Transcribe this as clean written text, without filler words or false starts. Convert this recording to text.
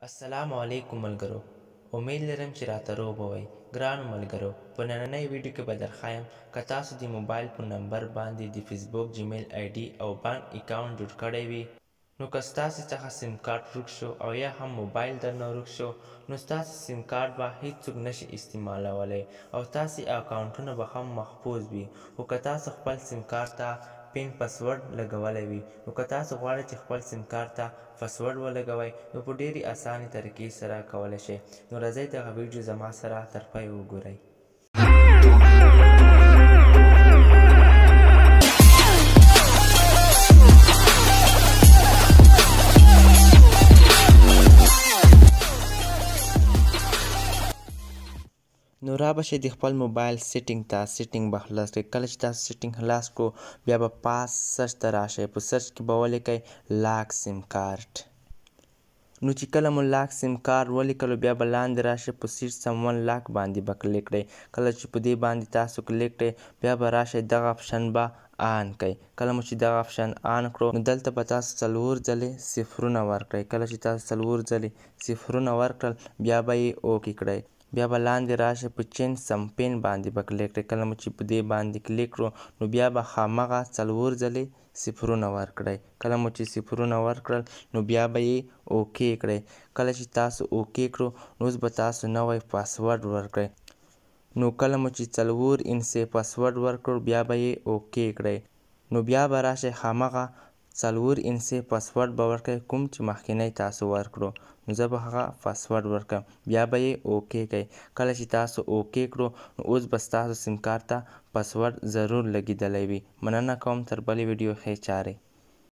السلام علیکم ملګرو، امید لرم چې راته روغ به وئ. ګرانو ملګرو، په نننۍ ویډیو کې به درښایم که تاسو د موبایل په نمبر باندې د فیسبوک، جیمیل آی ډي او بانک اکاونټ جوړ کړی وي، نو که ستاسې څخه سیم کارت ورک شو او یا هم موبایل درنه ورک شو، نو ستاسې سیم کارت به هیڅوک نشي استعمالولی او ستاسې اکاونټونه به هم محفوظ وي. خو که تاسو خپل سیم کارت ته پین پاسورډ لګولی وي، نو که تاسو غواړئ چې خپل سیم کارت ته پاسورډ ولګوئ، نو په ډېرې اسانې طریقې سره کولی شئ. نو راځئ دغه ویډیو زما سره تر پایه وګورئ. نو را به شئ د خپل موبایل سیټینګ ته، سیټینګ به خلاص کړئ. کله چې تاسو سیټینګ خلاص کړو، بیا به پاس سرچ ته راشئ. په سرچ کې به ولیکئ لاک سیم کارت. نو چې کله مو لاک سیم کارت ولیکلو، بیا به لاندې راشئ، په سیټ سم ون لاک باندې به کلیک کړئ. کله چې په دې باندې تاسو کلیک کړئ، بیا به راشئ دغه اپشن به آن کړئ. کله مو چې دغه اپشن آن کړو، نو دلته به تاسو څلور ځلې صفرونه ورکړئ. کله چې تاسو څلور ځلې صفرونه ورکړل، بیا به یې اوکې کړئ. بیا به لاندې راشئ، په چینج سم پین باندې به کلیک کړئ. کله مو چې په دې باندې کلیک کړو، نو بیا به همغه څلور ځلې صفرونه ورکړئ. کله مو چې صفرونه ورکړل، نو بیا به یې اوکې کړئ. کله چې تاسو اوکې کړو، نو اوس به تاسو نوی پاسورډ ورکړئ. نو کله مو چې څلور انچې پاسورډ ورکړو، بیا به یې اوکې کړئ. نو بیا به راشئ، همغه څلور انچې پاسورډ به ورکړئ کوم چې مخکینی تاسو ورکړو. نو زه به هغه پاسورډ ورکړم، بیا به یې اوکې کړئ. کله چې تاسو اوکې کړو، نو اوس به ستاسو سیم کارت ته پاسورډ ضرور لګېدلی وي. مننه کوم، تر بلې ویډیو ښې چارې.